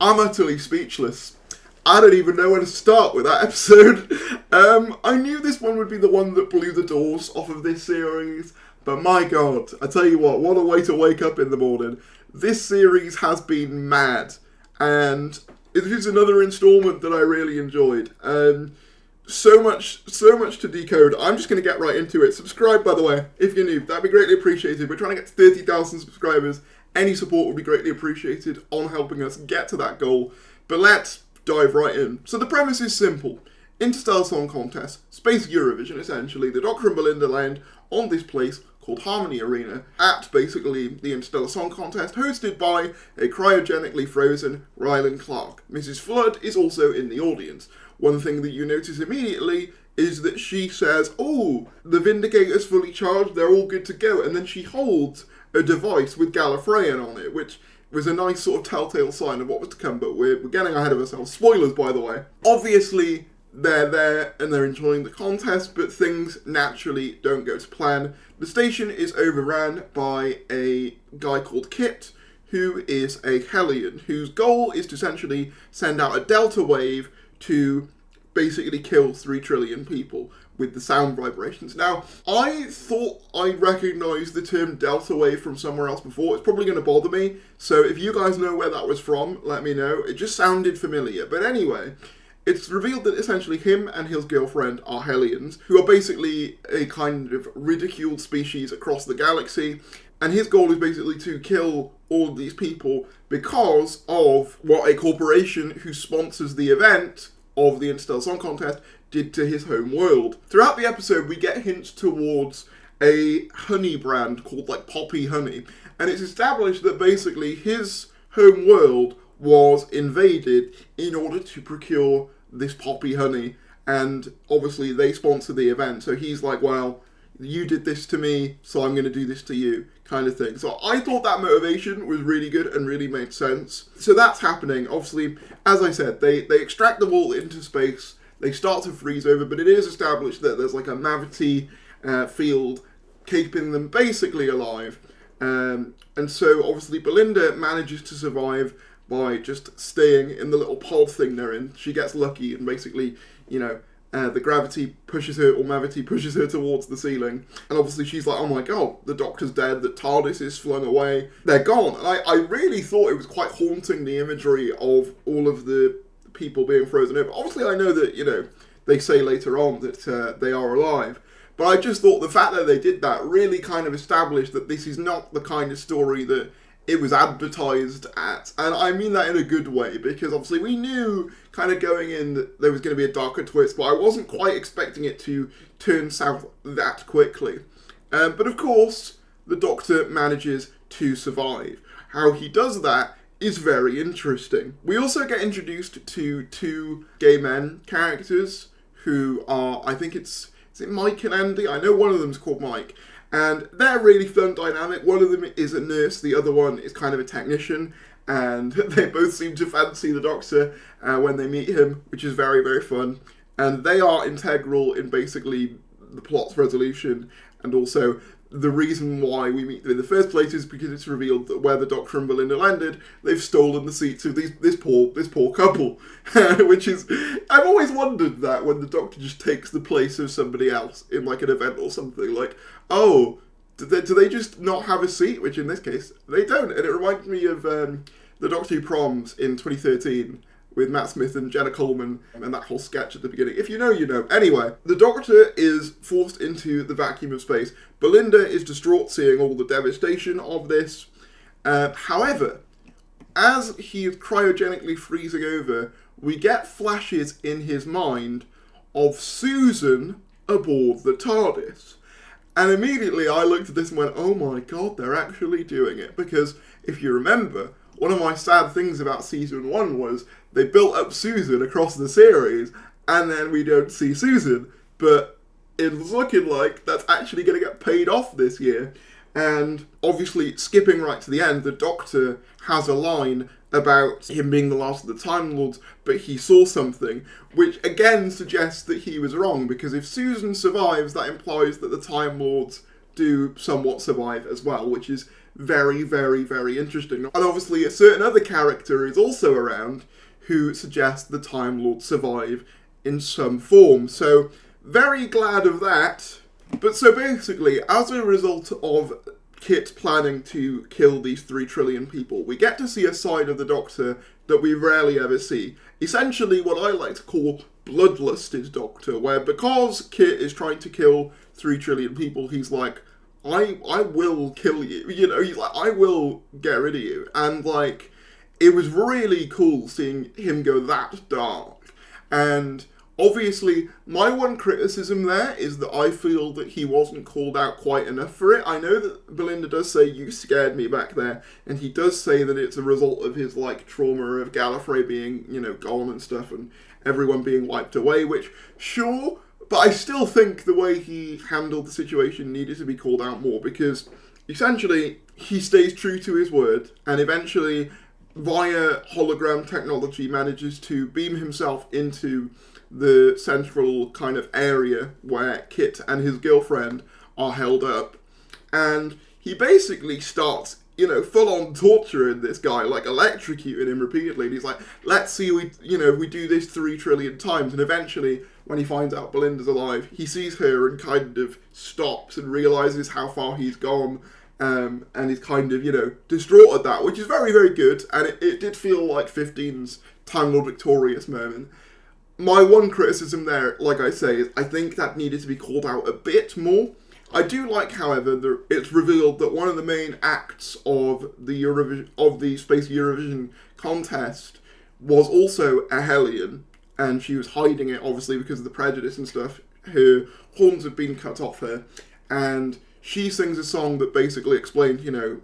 I'm utterly speechless. I don't even know where to start with that episode. I knew this one would be the one that blew the doors off of this series, but my god, I tell you what a way to wake up in the morning. This series has been mad, and it is another installment that I really enjoyed. So much to decode. I'm just going to get right into it. Subscribe, by the way, if you're new. That'd be greatly appreciated. We're trying to get to 30,000 subscribers. Any support would be greatly appreciated on helping us get to that goal. But let's dive right in. So the premise is simple. Interstellar Song Contest, Space Eurovision essentially. The Doctor and Belinda land on this place called Harmony Arena at basically the Interstellar Song Contest, hosted by a cryogenically frozen Rylan Clark. Mrs. Flood is also in the audience. One thing that you notice immediately is that she says, "Oh, the Vindicator's fully charged, they're all good to go," and then she holds a device with Gallifreyan on it, which was a nice sort of telltale sign of what was to come, but we're getting ahead of ourselves. Spoilers, by the way. Obviously, they're there and they're enjoying the contest, but things naturally don't go to plan. The station is overrun by a guy called Kit, who is a Hellion, whose goal is to essentially send out a delta wave to basically kill 3 trillion people with the sound vibrations. Now, I thought I recognised the term delta wave from somewhere else before. It's probably going to bother me, so if you guys know where that was from, let me know. It just sounded familiar. But anyway, it's revealed that essentially him and his girlfriend are Hellions, who are basically a kind of ridiculed species across the galaxy, and his goal is basically to kill all of these people because of what a corporation who sponsors the event of the Interstellar Song Contest did to his home world. Throughout the episode, we get hints towards a honey brand called like Poppy Honey, and it's established that basically his home world was invaded in order to procure this Poppy Honey, and obviously they sponsor the event, so he's like, well, you did this to me, so I'm going to do this to you, kind of thing. So I thought that motivation was really good and really made sense. So that's happening. Obviously, as I said, they extract the vault into space, they start to freeze over, but it is established that there's like a Mavity field keeping them basically alive. And so obviously Belinda manages to survive by just staying in the little pod thing they're in. She gets lucky and basically, the gravity pushes her, or Mavity pushes her towards the ceiling. And obviously she's like, oh my god, the Doctor's dead, the TARDIS is flung away, they're gone. And I really thought it was quite haunting, the imagery of all of the people being frozen over. Obviously I know that, they say later on that they are alive. But I just thought the fact that they did that really kind of established that this is not the kind of story that it was advertised at. And I mean that in a good way, because obviously we knew kind of going in that there was going to be a darker twist, but I wasn't quite expecting it to turn south that quickly. But of course, the Doctor manages to survive. How he does that is very interesting. We also get introduced to 2 gay men characters who are, I think is it Mike and Andy? I know one of them's called Mike. And they're really fun dynamic. One of them is a nurse, the other one is kind of a technician, and they both seem to fancy the Doctor when they meet him, which is very, very fun. And they are integral in basically the plot's resolution, and also the reason why we meet them in the first place is because it's revealed that where the Doctor and Belinda landed, they've stolen the seats of this poor couple, which is, I've always wondered that when the Doctor just takes the place of somebody else in like an event or something, like, oh, do they just not have a seat? Which in this case, they don't. And it reminds me of the Doctor Who Proms in 2013 with Matt Smith and Jenna Coleman and that whole sketch at the beginning. If you know, you know. Anyway, the Doctor is forced into the vacuum of space. Belinda is distraught seeing all the devastation of this. However, as he is cryogenically freezing over, we get flashes in his mind of Susan aboard the TARDIS. And immediately I looked at this and went, oh my god, they're actually doing it. Because if you remember, one of my sad things about season 1 was they built up Susan across the series, and then we don't see Susan. But it's looking like that's actually going to get paid off this year. And obviously, skipping right to the end, the Doctor has a line about him being the last of the Time Lords, but he saw something, which again suggests that he was wrong, because if Susan survives, that implies that the Time Lords do somewhat survive as well, which is very, very, very interesting. And obviously a certain other character is also around who suggests the Time Lords survive in some form. So, very glad of that. But so basically, as a result of Kit planning to kill these 3 trillion people, we get to see a side of the Doctor that we rarely ever see. Essentially what I like to call bloodlusted Doctor, where because Kit is trying to kill 3 trillion people, he's like, I will kill you. You know, he's like, I will get rid of you. And like, it was really cool seeing him go that dark. And obviously, my one criticism there is that I feel that he wasn't called out quite enough for it. I know that Belinda does say, you scared me back there, and he does say that it's a result of his, like, trauma of Gallifrey being, you know, gone and stuff, and everyone being wiped away, which, sure, but I still think the way he handled the situation needed to be called out more, because, essentially, he stays true to his word, and eventually, via hologram technology, manages to beam himself into the central kind of area where Kit and his girlfriend are held up. And he basically starts, you know, full-on torturing this guy, like electrocuting him repeatedly. And he's like, let's see, we do this 3 trillion times. And eventually, when he finds out Belinda's alive, he sees her and kind of stops and realises how far he's gone. And he's kind of, you know, distraught at that, which is very, very good. And it did feel like 15's Time Lord Victorious moment. My one criticism there, like I say, is I think that needed to be called out a bit more. I do like, however, that it's revealed that one of the main acts of the Space Eurovision contest was also a Hellion, and she was hiding it, obviously, because of the prejudice and stuff. Her horns had been cut off her, and she sings a song that basically explained, you know,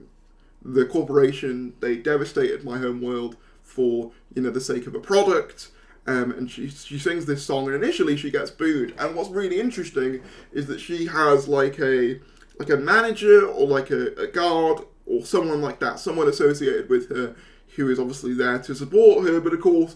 the corporation, they devastated my home world for, you know, the sake of a product. And she sings this song, and initially she gets booed. And what's really interesting is that she has like a manager or like a guard or someone like that, someone associated with her, who is obviously there to support her. But of course,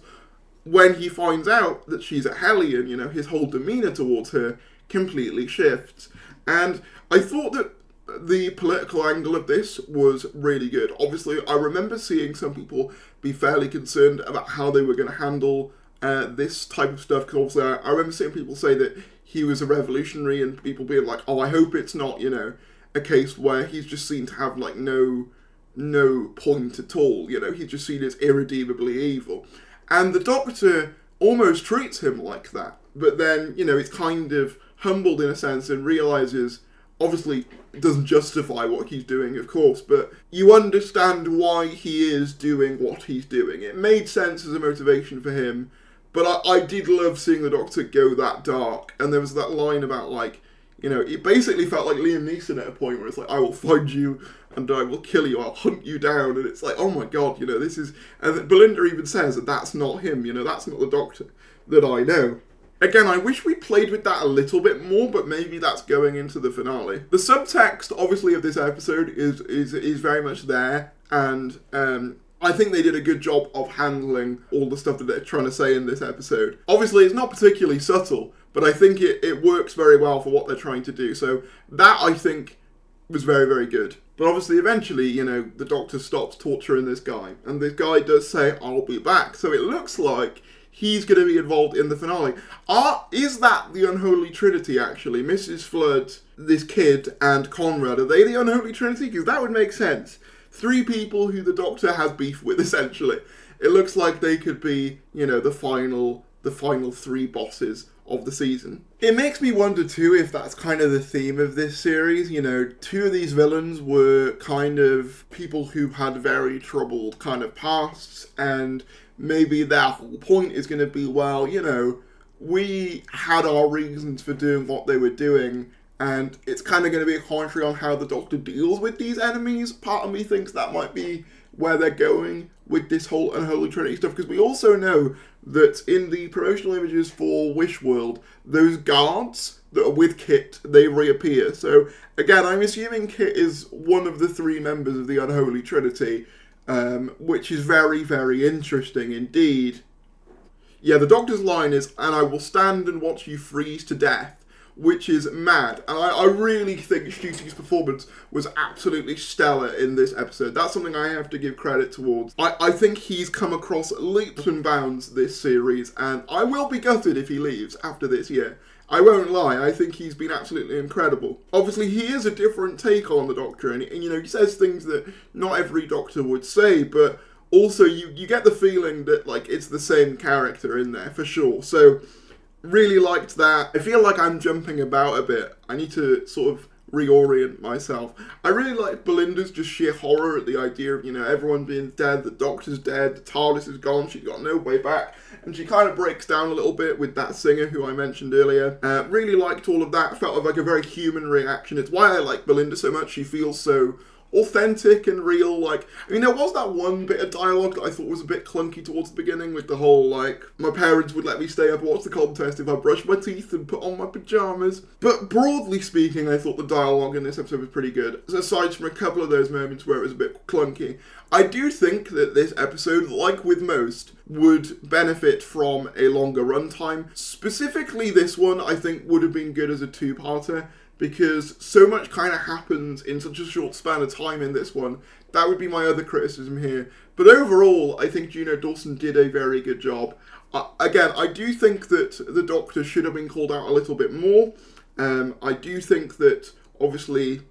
when he finds out that she's a Hellion, you know, his whole demeanour towards her completely shifts. And I thought that the political angle of this was really good. Obviously, I remember seeing some people be fairly concerned about how they were going to handle this type of stuff, because obviously I remember seeing people say that he was a revolutionary, and people being like, oh, I hope it's not, you know, a case where he's just seen to have like no point at all, you know, he's just seen as irredeemably evil. And the Doctor almost treats him like that, but then, you know, it's kind of humbled in a sense and realises, obviously it doesn't justify what he's doing, of course, but you understand why he is doing what he's doing. It made sense as a motivation for him. But I did love seeing the Doctor go that dark. And there was that line about, like, you know, it basically felt like Liam Neeson at a point where it's like, I will find you and I will kill you, I'll hunt you down. And it's like, oh my God, you know, this is... And Belinda even says that that's not him, you know, that's not the Doctor that I know. Again, I wish we played with that a little bit more, but maybe that's going into the finale. The subtext, obviously, of this episode is very much there, and I think they did a good job of handling all the stuff that they're trying to say in this episode. Obviously, it's not particularly subtle, but I think it works very well for what they're trying to do. So that, I think, was very, very good. But obviously, eventually, you know, the Doctor stops torturing this guy, and this guy does say, I'll be back. So it looks like he's going to be involved in the finale. Is that the Unholy Trinity, actually? Mrs. Flood, this kid, and Conrad, are they the Unholy Trinity? Because that would make sense. 3 people who the Doctor has beef with, essentially. It looks like they could be, you know, the final 3 bosses of the season. It makes me wonder, too, if that's kind of the theme of this series. You know, 2 of these villains were kind of people who had very troubled kind of pasts, and maybe their whole point is going to be, well, you know, we had our reasons for doing what they were doing, and it's kind of going to be a commentary on how the Doctor deals with these enemies. Part of me thinks that might be where they're going with this whole Unholy Trinity stuff, because we also know that in the promotional images for Wish World, those guards that are with Kit, they reappear. So, again, I'm assuming Kit is one of the 3 members of the Unholy Trinity, which is very, very interesting indeed. Yeah, the Doctor's line is, and I will stand and watch you freeze to death, which is mad. And I really think Stutti's performance was absolutely stellar in this episode. That's something I have to give credit towards. I think he's come across leaps and bounds this series, and I will be gutted if he leaves after this year. I won't lie, I think he's been absolutely incredible. Obviously, he is a different take on the Doctor, and you know, he says things that not every Doctor would say, but also you get the feeling that, like, it's the same character in there, for sure. So, really liked that. I feel like I'm jumping about a bit. I need to sort of reorient myself. I really like Belinda's just sheer horror at the idea of, you know, everyone being dead, the Doctor's dead, the TARDIS is gone, she's got no way back, and she kind of breaks down a little bit with that singer who I mentioned earlier. Really liked all of that, felt like a very human reaction. It's why I like Belinda so much. She feels so authentic and real. Like, I mean, there was that one bit of dialogue that I thought was a bit clunky towards the beginning with the whole, like, my parents would let me stay up and watch the contest if I brushed my teeth and put on my pyjamas. But broadly speaking, I thought the dialogue in this episode was pretty good. Aside from a couple of those moments where it was a bit clunky, I do think that this episode, like with most, would benefit from a longer runtime. Specifically this one, I think, would have been good as a two-parter, because so much kind of happens in such a short span of time in this one. That would be my other criticism here. But overall, I think Juno Dawson did a very good job. Again, I do think that the Doctor should have been called out a little bit more. I do think that, obviously,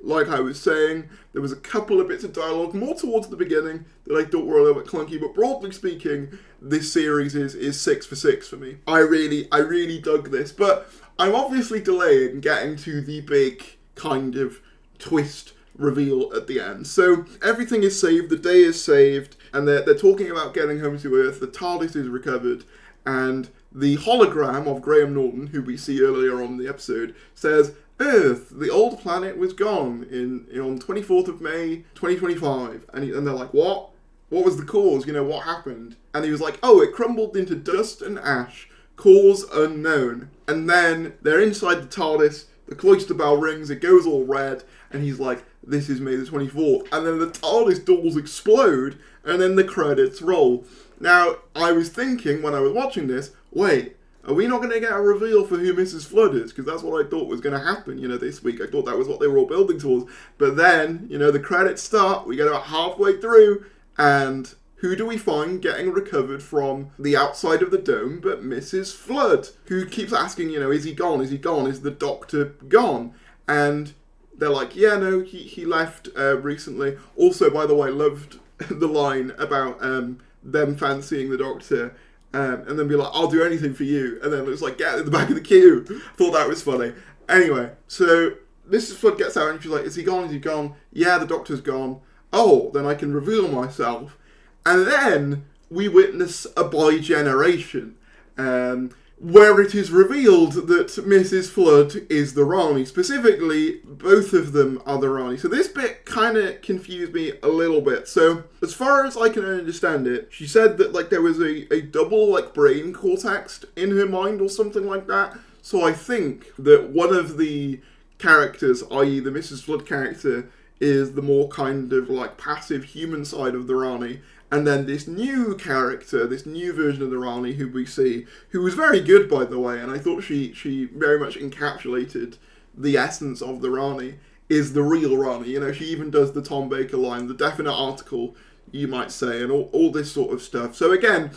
like I was saying, there was a couple of bits of dialogue, more towards the beginning, that I thought were a little bit clunky, but broadly speaking, this series is 6 for 6 for me. I really dug this, but I'm obviously delaying getting to the big kind of twist reveal at the end. So everything is saved, the day is saved, and they're talking about getting home to Earth, the TARDIS is recovered, and the hologram of Graham Norton, who we see earlier on in the episode, says, Earth, the old planet was gone on 24th of May, 2025. And they're like, what? What was the cause? You know, what happened? And he was like, oh, it crumbled into dust and ash. Cause unknown. And then they're inside the TARDIS, the cloister bell rings, it goes all red, and he's like, this is May the 24th. And then the TARDIS doors explode, and then the credits roll. Now, I was thinking when I was watching this, wait, are we not going to get a reveal for who Mrs. Flood is? Because that's what I thought was going to happen, you know, this week. I thought that was what they were all building towards. But then, you know, the credits start, we get about halfway through, and who do we find getting recovered from the outside of the dome but Mrs. Flood, who keeps asking, you know, is he gone? Is he gone? Is the Doctor gone? And they're like, yeah, no, he left recently. Also, by the way, loved the line about them fancying the Doctor, and then be like, I'll do anything for you. And then it's like, get in the back of the queue. Thought that was funny. Anyway, so Mrs. Flood gets out and she's like, is he gone? Is he gone? Yeah, the Doctor's gone. Oh, then I can reveal myself. And then we witness a bi-generation, where it is revealed that Mrs. Flood is the Rani. Specifically, both of them are the Rani. So this bit kind of confused me a little bit. So, as far as I can understand it, she said that, like, there was a double, like, brain cortex in her mind or something like that. So I think that one of the characters, i.e. the Mrs. Flood character, is the more kind of, like, passive human side of the Rani. And then this new character, this new version of the Rani who we see, who was very good, by the way, and I thought she very much encapsulated the essence of the Rani, is the real Rani. You know, she even does the Tom Baker line, the definite article, you might say, and all this sort of stuff. So again,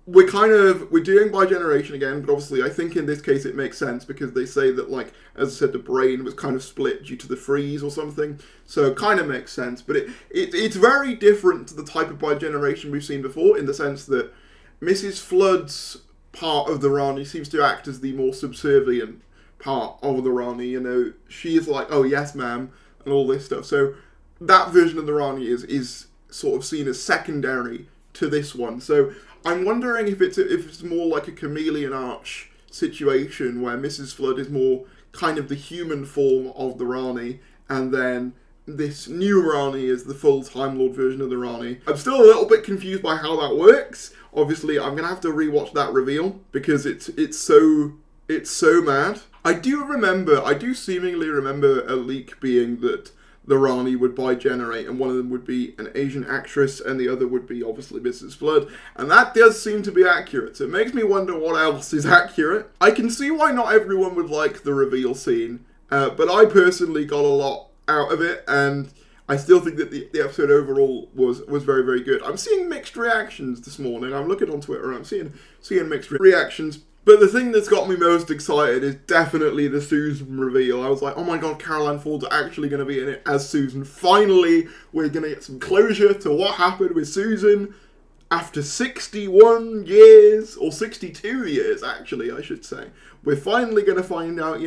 we're doing bi-generation again, but obviously I think in this case it makes sense because they say that, like, as I said, the brain was kind of split due to the freeze or something, so it kind of makes sense. But it's very different to the type of bi-generation we've seen before, in the sense that Mrs. Flood's part of the Rani seems to act as the more subservient part of the Rani. You know, she is like, oh yes ma'am, and all this stuff. So that version of the Rani is sort of seen as secondary to this one. So I'm wondering if it's more like a chameleon arch situation where Mrs. Flood is more kind of the human form of the Rani, and then this new Rani is the full Time Lord version of the Rani. I'm still a little bit confused by how that works. Obviously, I'm gonna have to rewatch that reveal because it's so mad. I do seemingly remember a leak being that the Rani would bi-generate, and one of them would be an Asian actress, and the other would be obviously Mrs. Flood. And that does seem to be accurate. So it makes me wonder what else is accurate. I can see why not everyone would like the reveal scene, but I personally got a lot out of it, and I still think that the episode overall was very, very good. I'm seeing mixed reactions this morning. I'm looking on Twitter, and I'm seeing mixed reactions. But the thing that's got me most excited is definitely the Susan reveal. I was like, oh my god, Caroline Ford's actually going to be in it as Susan. Finally, we're going to get some closure to what happened with Susan after 61 years, or 62 years, actually, I should say. We're finally going to find out,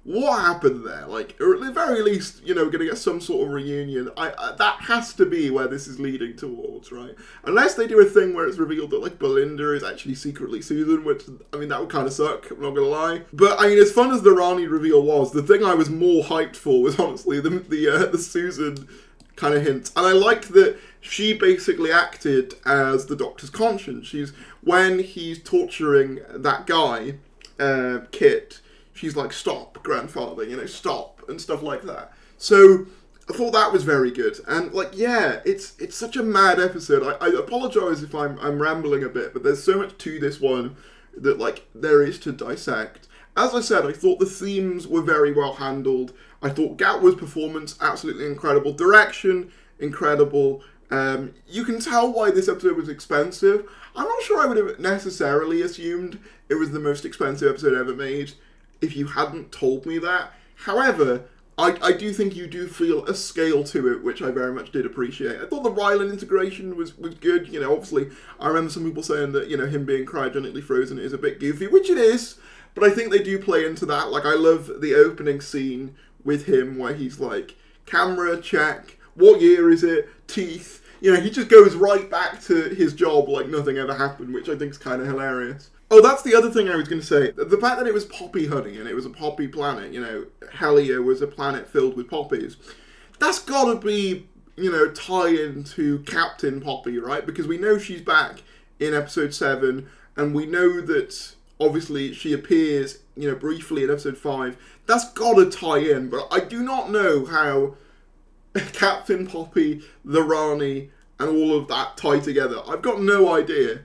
what happened there. Like, or at the very least, going to get some sort of reunion. That has to be where this is leading towards, right? Unless they do a thing where it's revealed that, like, Belinda is actually secretly Susan, which, that would kind of suck, I'm not going to lie. But, as fun as the Rani reveal was, the thing I was more hyped for was, honestly, the Susan kind of hint. And I liked that she basically acted as the Doctor's conscience. When he's torturing that guy, Kit, she's like, stop, grandfather, stop, and stuff like that. So I thought that was very good. And it's such a mad episode. I apologise if I'm rambling a bit, but there's so much to this one that there is to dissect. As I said, I thought the themes were very well handled. I thought Gatwa's performance, absolutely incredible. Direction, incredible. You can tell why this episode was expensive. I'm not sure I would have necessarily assumed it was the most expensive episode ever made if you hadn't told me that. However, I do think you do feel a scale to it, which I very much did appreciate. I thought the Rylan integration was good. Obviously, I remember some people saying that, him being cryogenically frozen is a bit goofy, which it is. But I think they do play into that. I love the opening scene with him where he's like, camera check, what year is it, teeth. He just goes right back to his job like nothing ever happened, which I think is kind of hilarious. Oh, that's the other thing I was going to say. The fact that it was poppy honey and it was a poppy planet, Helia was a planet filled with poppies. That's got to be, tie into Captain Poppy, right? Because we know she's back in episode 7, and we know that obviously she appears, briefly in episode 5. That's got to tie in, but I do not know how Captain Poppy, the Rani, and all of that tie together. I've got no idea.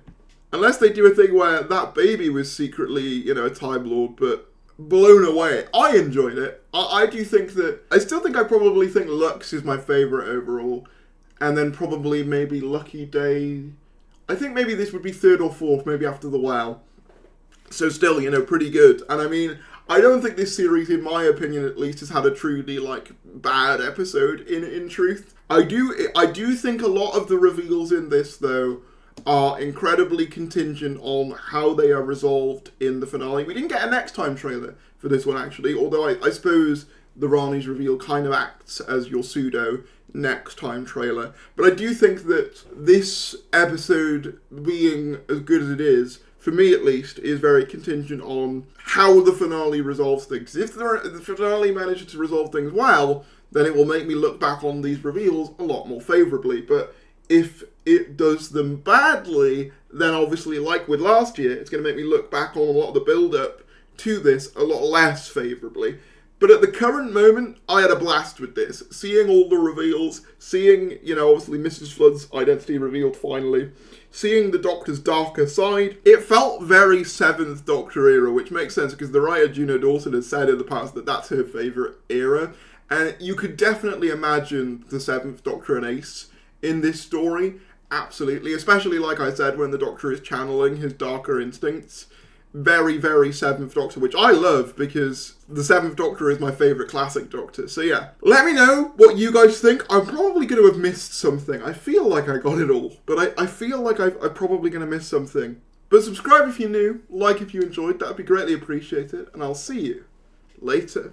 Unless they do a thing where that baby was secretly, a Time Lord, but blown away. I enjoyed it. I do think that... I still think I probably think Lux is my favourite overall. And then probably maybe Lucky Day. I think maybe this would be 3rd or 4th, maybe after The Well. So still, pretty good. And I don't think this series, in my opinion at least, has had a truly, bad episode, in truth. I do think a lot of the reveals in this, though, are incredibly contingent on how they are resolved in the finale. We didn't get a next time trailer for this one, actually, although I suppose the Rani's reveal kind of acts as your pseudo next time trailer. But I do think that this episode, being as good as it is, for me at least, is very contingent on how the finale resolves things. If the finale manages to resolve things well, then it will make me look back on these reveals a lot more favourably. But if it does them badly, then obviously, like with last year, it's going to make me look back on a lot of the build-up to this a lot less favourably. But at the current moment, I had a blast with this. Seeing all the reveals, seeing, obviously Mrs. Flood's identity revealed finally, seeing the Doctor's darker side, it felt very 7th Doctor era, which makes sense because the writer Juno Dawson has said in the past that that's her favourite era. And you could definitely imagine the 7th Doctor and Ace in this story, absolutely. Especially, like I said, when the Doctor is channeling his darker instincts. Very, very 7th Doctor, which I love because the 7th Doctor is my favourite classic Doctor. So yeah, let me know what you guys think. I'm probably going to have missed something. I feel like I got it all, but I feel like I'm probably going to miss something. But subscribe if you're new, like if you enjoyed, that would be greatly appreciated, and I'll see you later.